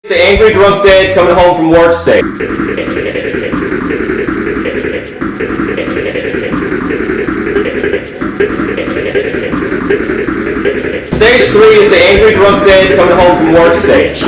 The angry drunk dad coming home from work stage. Stage 3 is the angry drunk dad coming home from work stage.